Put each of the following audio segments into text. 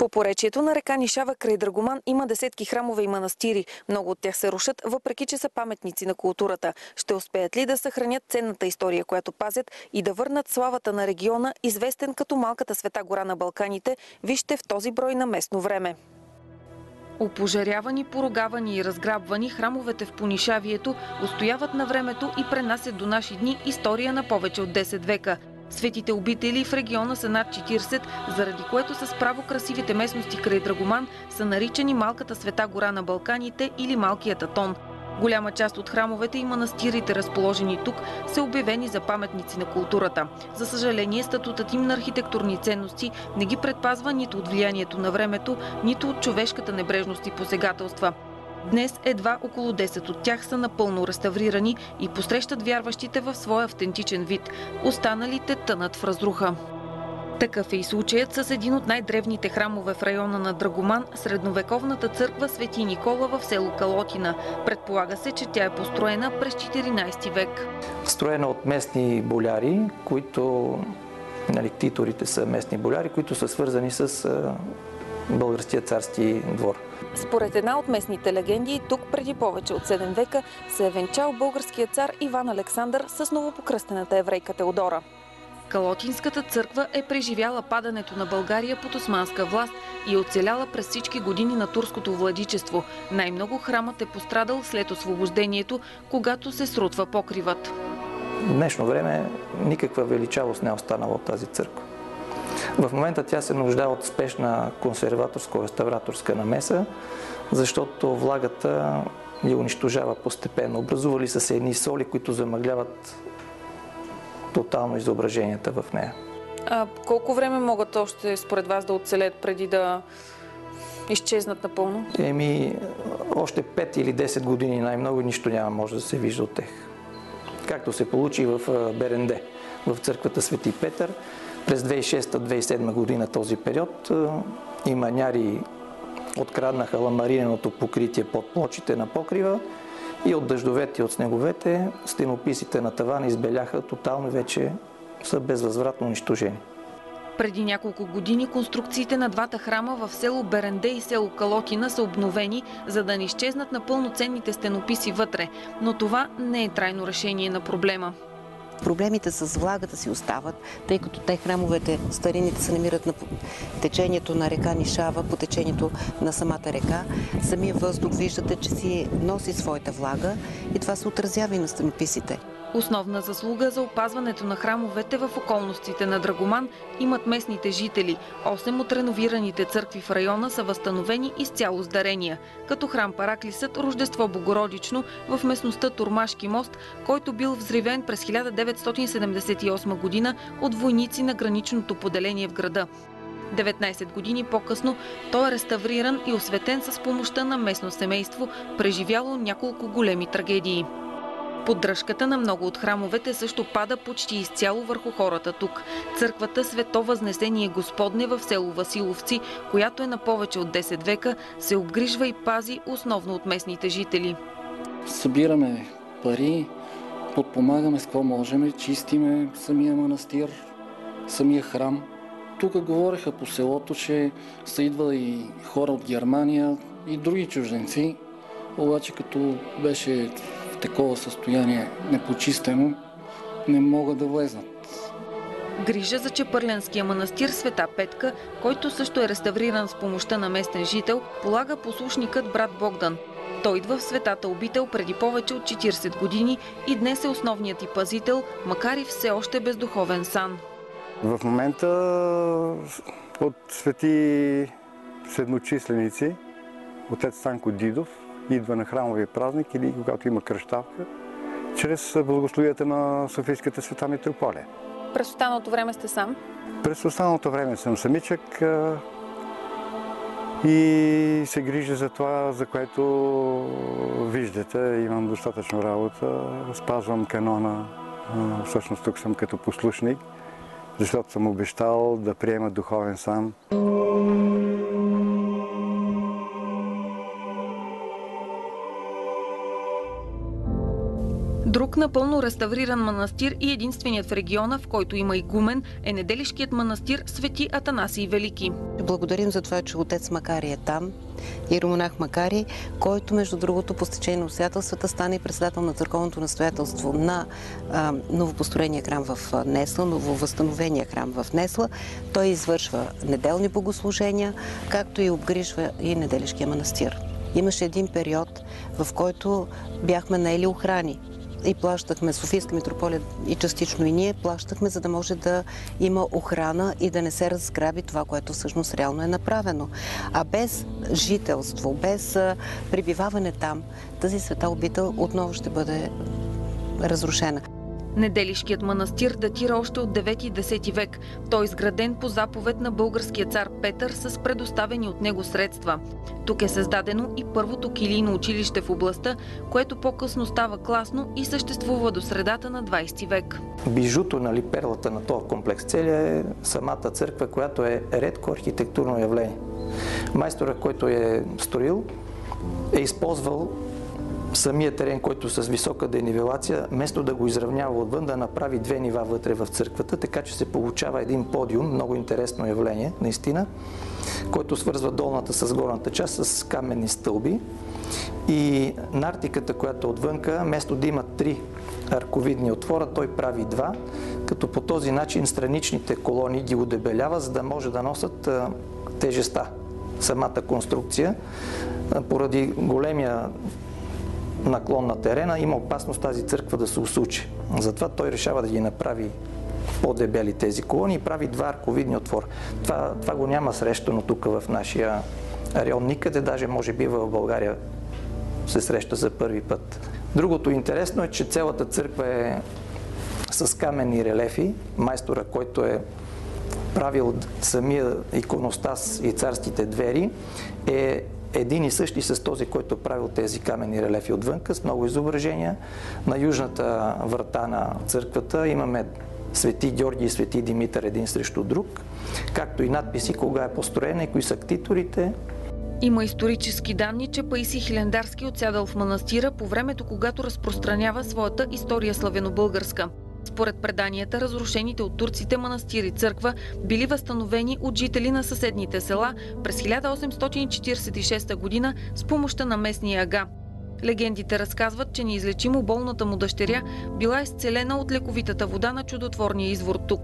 По поречието на река Нишава край Драгоман има десетки храмове и манастири. Много от тях се рушат, въпреки че са паметници на културата. Ще успеят ли да съхранят ценната история, която пазят, и да върнат славата на региона, известен като малката света гора на Балканите, вижте в този брой на местно време. Опожарявани, поругавани и разграбвани, храмовете в Понишавието устояват на времето и пренасят до наши дни история на повече от 10 века. Светите обители в региона са над 40, заради което с право красивите местности край Драгоман са наричани малката света гора на Балканите или малкият Атон. Голяма част от храмовете и манастирите, разположени тук, са обявени за паметници на културата. За съжаление, статутът им на архитектурни ценности не ги предпазва нито от влиянието на времето, нито от човешката небрежност и посегателства. Днес едва около 10 от тях са напълно реставрирани и посрещат вярващите в своя автентичен вид. Останалите тънат в разруха. Такъв е и случаят с един от най-древните храмове в района на Драгоман, средновековната църква Свети Никола в село Калотина. Предполага се, че тя е построена през 14 век. Строена от местни боляри, които, титорите са местни боляри, които са свързани с българския царски двор. Според една от местните легенди, тук преди повече от 7 века се е венчал българският цар Иван Александър с новопокръстената еврейка Теодора. Калотинската църква е преживяла падането на България под османска власт и е оцеляла през всички години на турското владичество. Най-много храмът е пострадал след освобождението, когато се срутва покривът. В днешно време никаква величавост не е останала от тази църква. В момента тя се нуждае от спешна консерваторско-реставраторска намеса, защото влагата я унищожава постепенно. Образували са се едни соли, които замъгляват тотално изображенията в нея. А колко време могат още според вас да оцелят преди да изчезнат напълно? Още 5 или 10 години най-много нищо няма може да се вижда от тях. Както се получи в Беренде, в църквата Свети Петър. През 2006-2007 година този период иманяри откраднаха ламариненото покритие под плочите на покрива и от дъждовете и от снеговете стенописите на тавана избеляха тотално, вече са безвъзвратно унищожени. Преди няколко години конструкциите на двата храма в село Беренде и село Калотина са обновени, за да не изчезнат напълно ценните стенописи вътре. Но това не е трайно решение на проблема. Проблемите с влагата си остават, тъй като те храмовете, старините се намират на течението на река Нишава, по течението на самата река. Самия въздух виждате, че си носи своята влага и това се отразява и на стенописите. Основна заслуга за опазването на храмовете в околностите на Драгоман имат местните жители. 8 от реновираните църкви в района са възстановени изцяло с дарения, като храм Параклисът Рождество Богородично в местността Турмашки мост, който бил взривен през 1978 година от войници на граничното поделение в града. 19 години по-късно той е реставриран и осветен с помощта на местно семейство, преживяло няколко големи трагедии. Поддръжката на много от храмовете също пада почти изцяло върху хората тук. Църквата Свето Възнесение Господне в село Василовци, която е на повече от 10 века, се обгрижва и пази основно от местните жители. Събираме пари, подпомагаме с какво можем, чистиме самия манастир, самия храм. Тук говореха по селото, че са идвали и хора от Германия и други чужденци, обаче като беше в такова състояние непочистено, не могат да влезнат. Грижа за Чепърлянския манастир Света Петка, който също е реставриран с помощта на местен жител, полага послушникът брат Богдан. Той идва в Светата обител преди повече от 40 години и днес е основният и пазител, макар и все още без духовен сан. В момента от свети седмочисленици, отец Станко Дидов идва на храмовия празник или когато има кръщавка, чрез благословията на Софийската света митрополия. През останалото време сте сам? През останалото време съм самичък и се грижа за това, за което виждате. Имам достатъчно работа, спазвам канона. Всъщност тук съм като послушник, защото съм обещал да приема духовен сан. Друг напълно реставриран манастир и единственият в региона, в който има игумен, е неделишкият манастир Свети Атанасий Велики. Благодарим за това, че отец Макари е там, иеромонах Макари, който между другото по стечение на обстоятелствата стана и председател на църковното настоятелство на новопостроения храм в Несла, нововъзстановения храм в Несла. Той извършва неделни богослужения, както и обгрижва и неделишкия манастир. Имаше един период, в който бяхме наели охрани и плащахме, Софийска митрополия и частично и ние плащахме, за да може да има охрана и да не се разграби това, което всъщност реално е направено. А без жителство, без пребиваване там, тази света обител отново ще бъде разрушена. Неделишкият манастир датира още от 9 и 10 век. Той е изграден по заповед на българския цар Петър с предоставени от него средства. Тук е създадено и първото килийно училище в областта, което по-късно става класно и съществува до средата на 20 век. Бижуто, перлата на този комплекс целия е самата църква, която е редко архитектурно явление. Майстора, който е строил, е използвал самия терен, който с висока денивелация, вместо да го изравнява отвън, да направи 2 нива вътре в църквата, така че се получава един подиум, много интересно явление, наистина, който свързва долната с горната част с каменни стълби. И нартиката, която отвънка, вместо да има 3 арковидни отвора, той прави 2, като по този начин страничните колони ги удебелява, за да може да носят тежеста. Самата конструкция, поради големия наклон на терена, има опасност тази църква да се усучи. Затова той решава да ги направи по-дебели тези колони и прави 2 арковидни отвора. Това го няма срещано тук в нашия район никъде, даже може би в България се среща за първи път. Другото интересно е, че цялата църква е с каменни релефи. Майстора, който е правил самия иконостас и царските двери, е един и същи с този, който правил тези каменни релефи отвънка, с много изображения. На южната врата на църквата имаме Свети Георги и Свети Димитър един срещу друг, както и надписи кога е построена и кои са ктиторите. Има исторически данни, че Паисий Хилендарски отсядал в манастира по времето, когато разпространява своята история славянобългарска. Според преданията, разрушените от турците манастир и църква били възстановени от жители на съседните села през 1846 година с помощта на местния ага. Легендите разказват, че неизлечимо болната му дъщеря била изцелена от лековитата вода на чудотворния извор тук.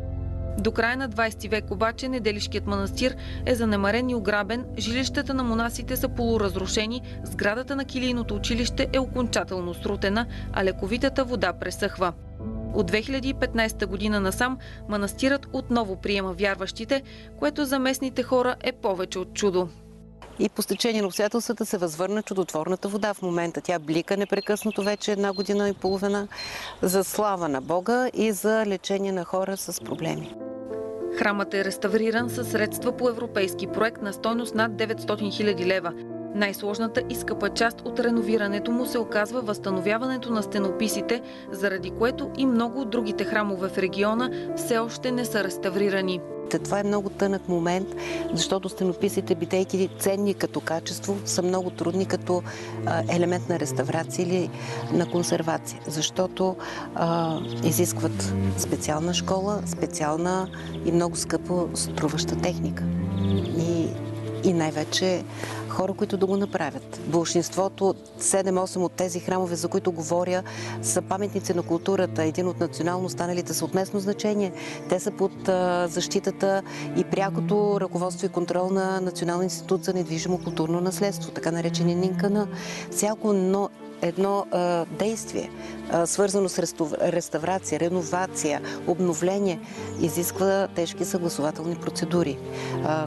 До края на 20 век обаче неделишкият манастир е занемарен и ограбен, жилищата на монасите са полуразрушени, сградата на килийното училище е окончателно срутена, а лековитата вода пресъхва. От 2015 година насам манастирът отново приема вярващите, което за местните хора е повече от чудо. И по стечение на обстоятелствата се възвърна чудотворната вода. В момента тя блика непрекъснато вече 1 година и половина за слава на Бога и за лечение на хора с проблеми. Храмът е реставриран със средства по европейски проект на стойност над 900 000 лева. Най-сложната и скъпа част от реновирането му се оказва възстановяването на стенописите, заради което и много от другите храмове в региона все още не са реставрирани. Това е много тънък момент, защото стенописите, бидейки ценни като качество, са много трудни като елемент на реставрация или на консервация, защото изискват специална школа, специална и много скъпо струваща техника. И най-вече хора, които да го направят. Болшинството, 7-8 от тези храмове, за които говоря, са паметници на културата. Един от национално, останалите са от местно значение. Те са под защитата и прякото ръководство и контрол на Националния институт за недвижимо културно наследство, така наречени НИНКН. Всяко едно действие, свързано с реставрация, реновация, обновление, изисква тежки съгласувателни процедури,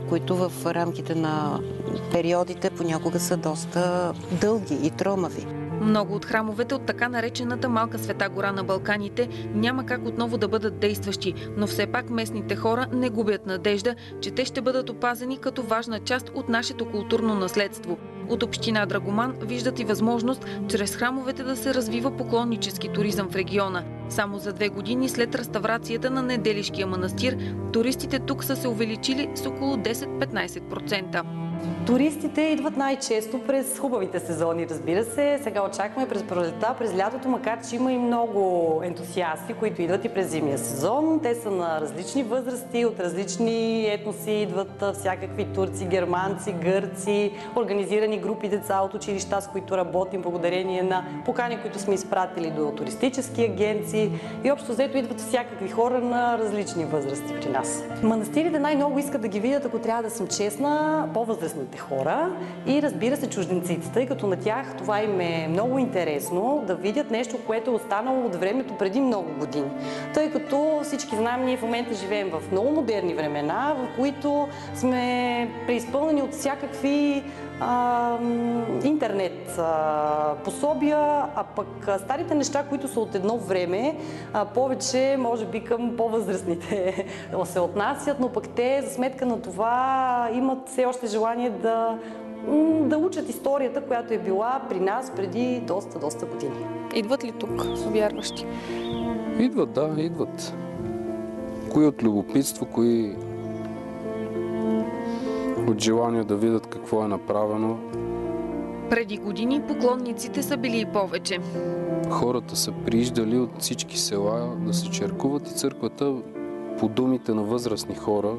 които в рамките на периодите понякога са доста дълги и тромави. Много от храмовете от така наречената Малка Света гора на Балканите няма как отново да бъдат действащи, но все пак местните хора не губят надежда, че те ще бъдат опазени като важна част от нашето културно наследство. От община Драгоман виждат и възможност чрез храмовете да се развива поклоннически туризъм в региона. Само за 2 години след реставрацията на Неделишкия манастир, туристите тук са се увеличили с около 10-15%. Туристите идват най-често през хубавите сезони, разбира се. Сега очакваме през пролетта, през лятото, макар че има и много ентусиасти, които идват и през зимния сезон. Те са на различни възрасти, от различни етноси идват всякакви турци, германци, гърци, организирани групи деца от училища, с които работим, благодарение на покани, които сме изпратили до туристически агенции. И общо взето идват всякакви хора на различни възрасти при нас. Манастирите най-много искат да ги видят, ако трябва да съм честна, по-възрастните хора и разбира се чужденците, тъй като на тях това им е много интересно да видят нещо, което е останало от времето преди много години. Тъй като всички знаем, ние в момента живеем в много модерни времена, в които сме преизпълнени от всякакви интернет пособия, а пък старите неща, които са от едно време, повече може би към по-възрастните се отнасят, но пък те за сметка на това имат все още желание да учат историята, която е била при нас преди доста години. Идват ли тук вярващи? Идват, да, идват. Кои от любопитство, кои от желание да видят какво е направено. Преди години поклонниците са били и повече. Хората са прииждали от всички села да се черкуват и църквата, по думите на възрастни хора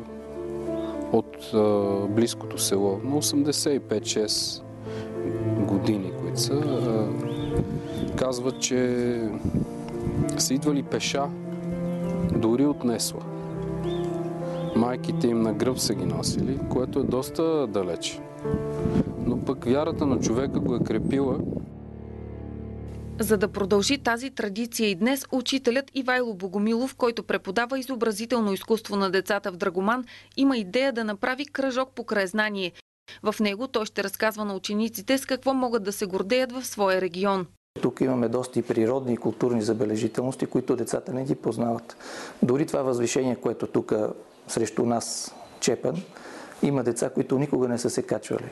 от близкото село, на 85-6 години, които са, казват, че са идвали пеша, дори от Несла. Майките им на гръб са ги носили, което е доста далеч. Но пък вярата на човека го е крепила. За да продължи тази традиция и днес, учителят Ивайло Богомилов, който преподава изобразително изкуство на децата в Драгоман, има идея да направи кръжок по краезнание. В него той ще разказва на учениците с какво могат да се гордеят в своя регион. Тук имаме доста и природни и културни забележителности, които децата не ги познават. Дори това възвишение, което тук срещу нас Чепан, има деца, които никога не са се качвали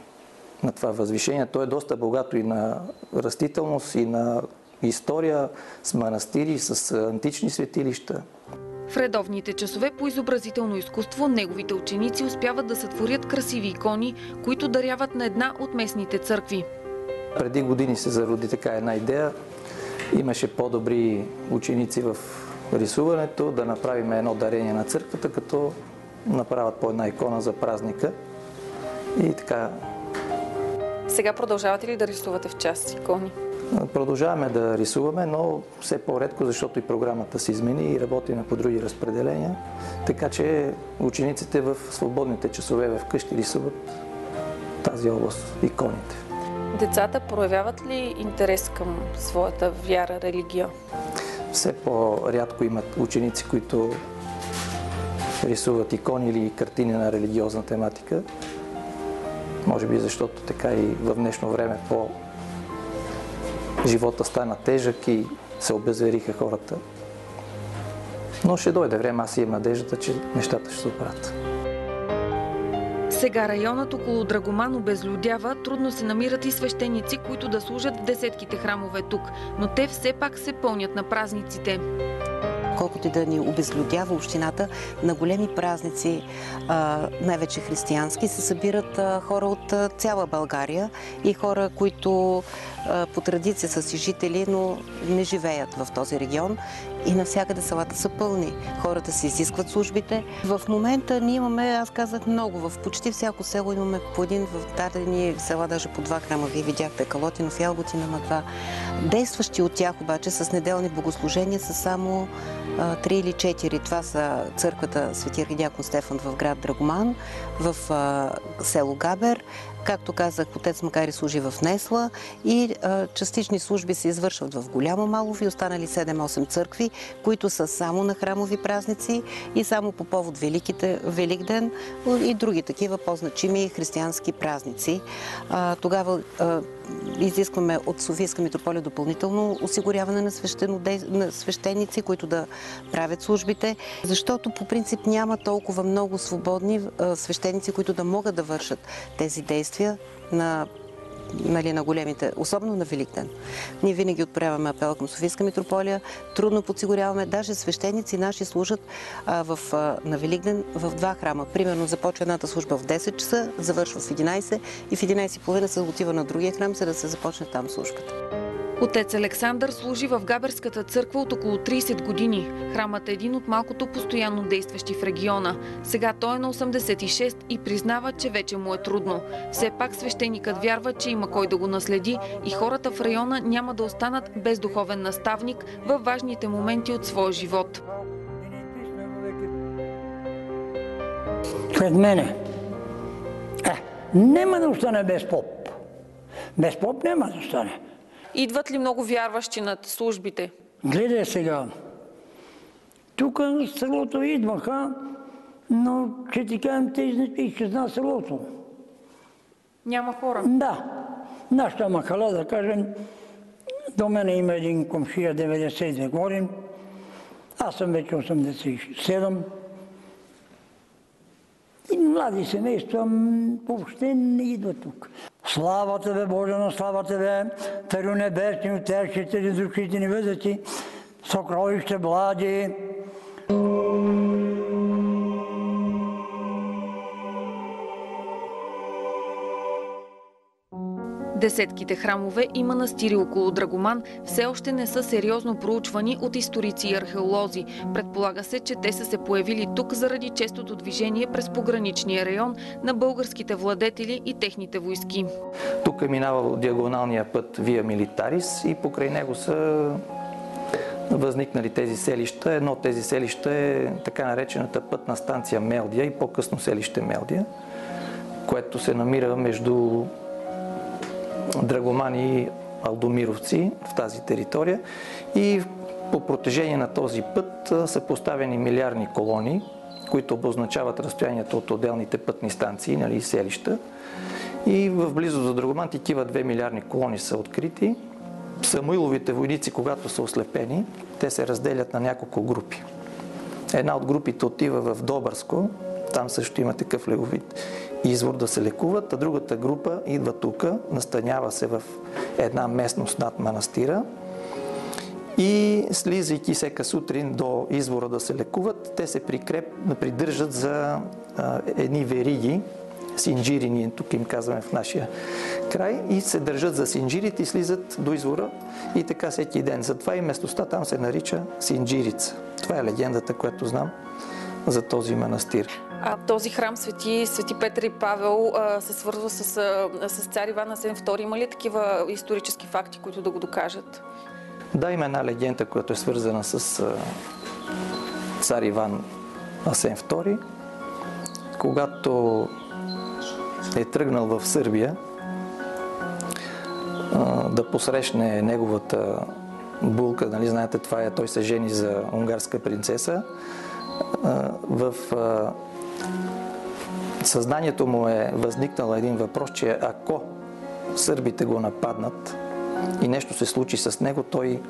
на това възвишение. То е доста богато и на растителност, и на история, с манастири, с антични светилища. В редовните часове по изобразително изкуство неговите ученици успяват да сътворят красиви икони, които даряват на една от местните църкви. Преди години се зароди така една идея. Имаше по-добри ученици в рисуването, да направим едно дарение на църквата, като направят по една икона за празника. И така. Сега продължавате ли да рисувате в час икони? Продължаваме да рисуваме, но все по-редко, защото и програмата се измени и работим по други разпределения. Така че учениците в свободните часове вкъщи рисуват тази област, иконите. Децата проявяват ли интерес към своята вяра, религия? Все по-рядко имат ученици, които рисуват икони или картини на религиозна тематика. Може би защото така и в днешно време живота стана тежък и се обезвериха хората. Но ще дойде време, аз имам надеждата, че нещата ще се оправят. Сега районът около Драгоман обезлюдява, трудно се намират и свещеници, които да служат в десетките храмове тук, но те все пак се пълнят на празниците. Колкото и да ни обезлюдява общината, на големи празници, най-вече християнски, се събират хора от цяла България и хора, които по традиция са си жители, но не живеят в този регион. И навсякъде селата са пълни. Хората се изискват службите. В момента ние имаме, аз казах, много. В почти всяко село имаме по един, в дадени села даже по два храма. Вие видяхте Калотинов и Алботина на два. Действащи от тях обаче с неделни богослужения са само 3 или 4. Това са църквата Свети архидиакон Стефан в град Драгоман, в село Габер. Както казах, отец Макари служи в Несла и частични служби се извършват в Голямо Малово и останали 7-8 църкви, които са само на храмови празници и само по повод Великден и други такива по-значими християнски празници. Тогава изискваме от Софийска митрополия допълнително осигуряване на свещеници, които да правят службите, защото по принцип няма толкова много свободни свещеници, които да могат да вършат тези действия на нали, на големите, особено на Великден. Ние винаги отправяме апел към Софийска митрополия, трудно подсигуряваме, даже свещеници наши служат на Великден в 2 храма. Примерно започва едната служба в 10 часа, завършва в 11 и в 11:30 се отива на другия храм, за да се започне там службата. Отец Александър служи в Габерската църква от около 30 години. Храмът е един от малкото постоянно действащи в региона. Сега той е на 86 и признава, че вече му е трудно. Все пак свещеникът вярва, че има кой да го наследи и хората в района няма да останат без духовен наставник във важните моменти от своя живот. След мене. Няма да остане без поп. Без поп няма да остане. Идват ли много вярващи над службите? Гледай сега. Тук в селото идваха, но че ти кажем, те изчезна селото. Няма хора? Да. Нашата махала, да кажем, до мене има един комшия 92 години. Аз съм вече 87. И млади семейства въобще не идват тук. Слава Тебе, Боже, на слава Тебе, Царю небесни, утешители, душите ни възати, сокровище блади. Десетките храмове и манастири около Драгоман все още не са сериозно проучвани от историци и археолози. Предполага се, че те са се появили тук заради честото движение през пограничния район на българските владетели и техните войски. Тук е минавал диагоналния път Via Militaris и покрай него са възникнали тези селища. Едно от тези селища е така наречената пътна станция Мелдия и по-късно селище Мелдия, което се намира между Драгоман и Алдомировци в тази територия. И по протежение на този път са поставени милиарни колони, които обозначават разстоянието от отделните пътни станции, нали, селища. И в близост до Драгоман такива 2 милиарни колони са открити. Самуиловите войници, когато са ослепени, те се разделят на няколко групи. Една от групите отива в Добърско, там също има такъв леговит извор да се лекуват, а другата група идва тук, настанява се в една местност над манастира и слизайки всека сутрин до извора да се лекуват, те се придържат за едни вериги, синджири, ние тук им казваме в нашия край, и се държат за синджирите и слизат до извора и така всеки ден. Затова и местността там се нарича Синджирица. Това е легендата, която знам за този манастир. А този храм Свети Петър и Павел се свързва с цар Иван Асен II. Има ли такива исторически факти, които да го докажат? Да, има една легенда, която е свързана с цар Иван Асен II. Когато е тръгнал в Сърбия да посрещне неговата булка, нали, знаете, това е, той се жени за унгарска принцеса, в съзнанието му е възникнал един въпрос, че ако сърбите го нападнат и нещо се случи с него, той,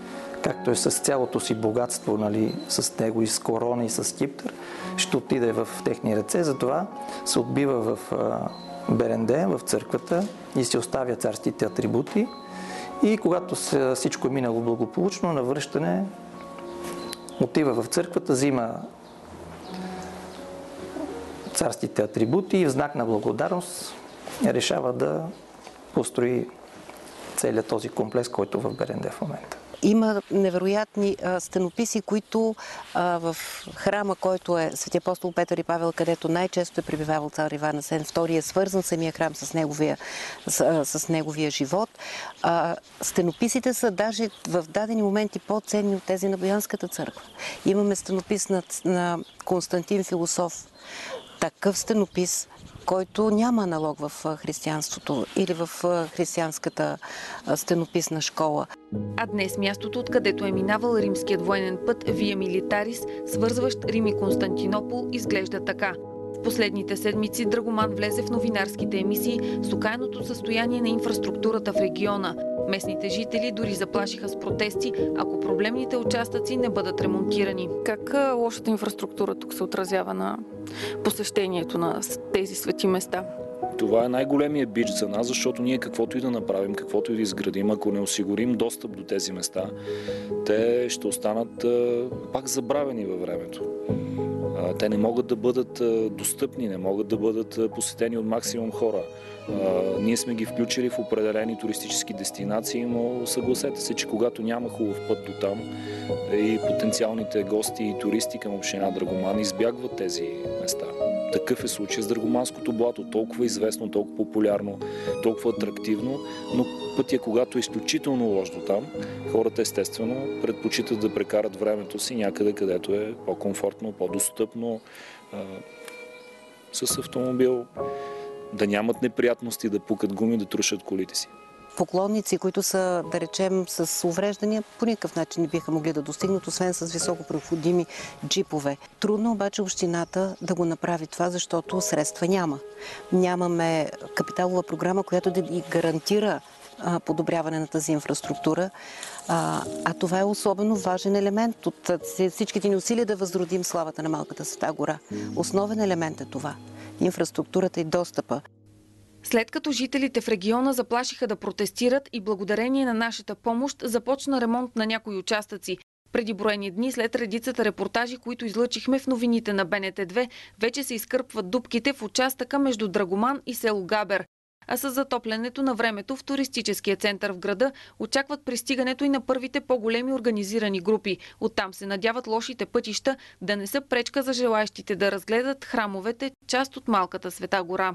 както е с цялото си богатство, нали, с него и с корона и с скиптър, ще отиде в техни ръце. Затова се отбива в Беренде, в църквата, и се оставя царските атрибути. И когато всичко е минало благополучно, на връщане отива в църквата, взима царските атрибути и в знак на благодарност решава да построи целият този комплекс, който е в Беренде в момента. Има невероятни стенописи, които в храма, който е Свети апостол Петър и Павел, където най-често е пребивавал цар Иван Асен II, е свързан самия храм с неговия живот. Стенописите са даже в дадени моменти по-ценни от тези на Боянската църква. Имаме стенопис на Константин Философ. Такъв стенопис, който няма аналог в християнството или в християнската стенописна школа. А днес мястото, откъдето е минавал римският военен път Via Militaris, свързващ Рим и Константинопол, изглежда така. В последните седмици Драгоман влезе в новинарските емисии с окаяното състояние на инфраструктурата в региона. Местните жители дори заплашиха с протести, ако проблемните участъци не бъдат ремонтирани. Как лошата инфраструктура тук се отразява на посещението на тези свети места? Това е най-големия бич за нас, защото ние каквото и да направим, каквото и да изградим, ако не осигурим достъп до тези места, те ще останат пак забравени във времето. Те не могат да бъдат достъпни, не могат да бъдат посетени от максимум хора. Ние сме ги включили в определени туристически дестинации, но съгласете се, че когато няма хубав път до там и потенциалните гости и туристи към община Драгоман избягват тези места. Такъв е случай с Драгоманското блато, толкова известно, толкова популярно, толкова атрактивно, но пътя, когато е изключително лош до там, хората естествено предпочитат да прекарат времето си някъде, където е по-комфортно, по-достъпно, с автомобил, да нямат неприятности, да пукат гуми, да трушат колите си. Поклонници, които са, да речем, с увреждания, по никакъв начин не биха могли да достигнат, освен с високопроходими джипове. Трудно обаче общината да го направи това, защото средства няма. Нямаме капиталова програма, която да ги гарантира подобряване на тази инфраструктура. А това е особено важен елемент от всичките ни усилия да възродим славата на Малката Света гора. Основен елемент е това. Инфраструктурата и достъпа. След като жителите в региона заплашиха да протестират и благодарение на нашата помощ започна ремонт на някои участъци. Преди броени дни, след редицата репортажи, които излъчихме в новините на БНТ2, вече се изкърпват дупките в участъка между Драгоман и село Габер. А с затоплянето на времето в туристическия център в града очакват пристигането и на първите по-големи организирани групи. Оттам се надяват лошите пътища да не са пречка за желаещите да разгледат храмовете, част от Малката Света гора.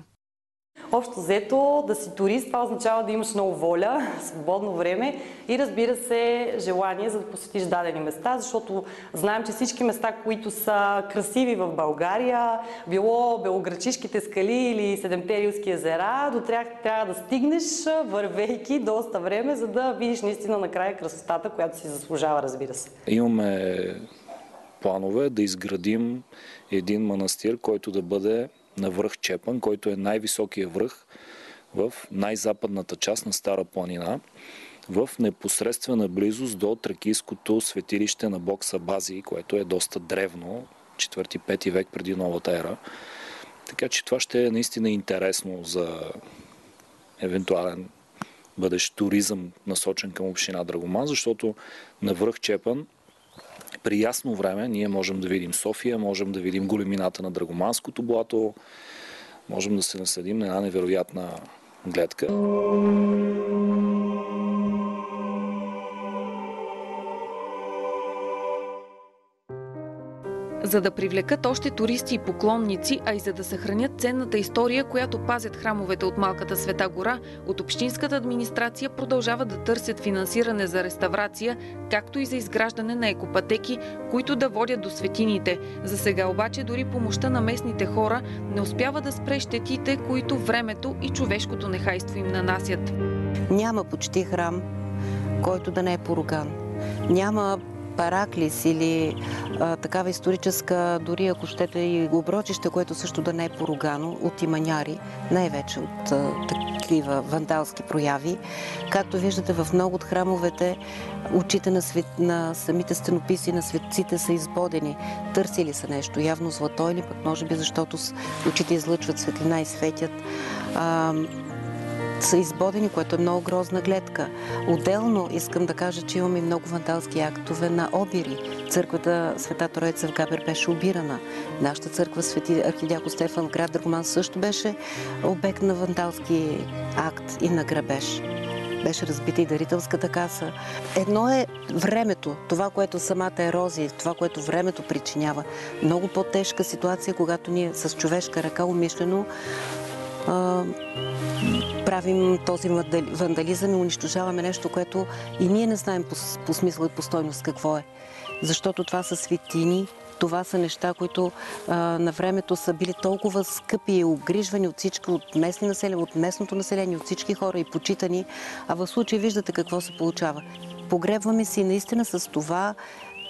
Общо взето, да си турист, това означава да имаш много воля, свободно време и, разбира се, желание за да посетиш дадени места, защото знаем, че всички места, които са красиви в България, било Белоградчишките скали или Седемте Рилски езера, до тях трябва да стигнеш, вървейки доста време, за да видиш наистина накрая красотата, която си заслужава, разбира се. Имаме планове да изградим един манастир, който да бъде на връх Чепан, който е най-високия връх в най-западната част на Стара планина, в непосредствена близост до тракийското светилище на бог Сабазий, което е доста древно, 4-5 век преди новата ера. Така че това ще е наистина интересно за евентуален бъдещ туризъм, насочен към община Драгоман, защото на връх Чепан при ясно време ние можем да видим София, можем да видим големината на Драгоманското блато, можем да се насладим на една невероятна гледка. За да привлекат още туристи и поклонници, а и за да съхранят ценната история, която пазят храмовете от Малката Света гора, от общинската администрация продължават да търсят финансиране за реставрация, както и за изграждане на екопътеки, които да водят до светините. За сега обаче дори помощта на местните хора не успява да спре щетите, които времето и човешкото нехайство им нанасят. Няма почти храм, който да не е поруган. Няма параклис или такава историческа, дори ако щете и оброчище, което също да не е поругано от иманяри, най-вече от такива вандалски прояви. Както виждате, в много от храмовете очите на самите стенописи на светците са избодени. Търсили са нещо, явно злато или пък може би защото очите излъчват светлина и светят. Са избодени, което е много грозна гледка. Отделно искам да кажа, че имаме много вандалски актове на обири. Църквата Света Троица в Габер беше обирана. Нашата църква Свети архидиакон Стефан в град Драгоман също беше обект на вандалски акт и на грабеж. Беше разбита и дарителската каса. Едно е времето, това, което самата ерозия, това, което времето причинява. Много по-тежка ситуация, когато ние с човешка ръка умишлено правим този вандализъм и унищожаваме нещо, което и ние не знаем по смисъл и по стойност какво е. Защото това са светини, това са неща, които на времето са били толкова скъпи и огрижвани от всички, от местното население, от всички хора и почитани, а в случай виждате какво се получава. Погребваме си наистина с това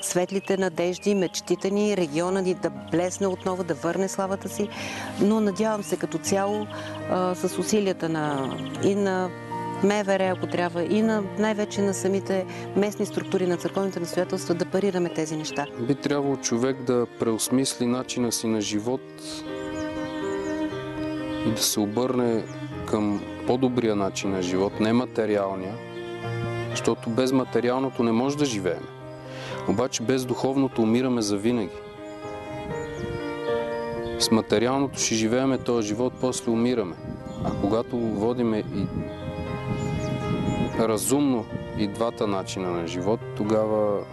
светлите надежди, мечтите ни, региона ни да блесне отново, да върне славата си, но надявам се като цяло с усилията и на МВР, ако трябва, и най-вече на самите местни структури на църковните настоятелства да парираме тези неща. Би трябвало човек да преосмисли начина си на живот и да се обърне към по-добрия начин на живот, не материалния, защото без материалното не може да живеем. Обаче без духовното умираме завинаги. С материалното ще живееме този живот, после умираме. А когато водиме и разумно и двата начина на живот, тогава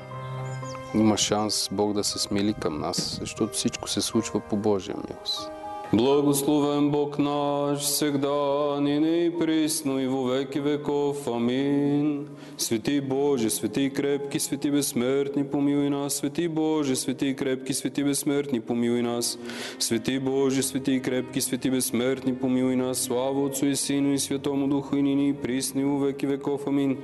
има шанс Бог да се смили към нас, защото всичко се случва по Божия милост. Благословен Бог наш, всегда, нине и присно, и во веки веков. Амин. Свети Боже, свети крепки, свети безсмертни, помилуй нас. Свети Боже, свети крепки, свети безсмертни, помилуй нас. Свети Боже, свети крепки, свети безсмертни, помилуй нас. Слава Отцу и Сину и Святому Духу, и нине и присно, и во веки веков. Амин.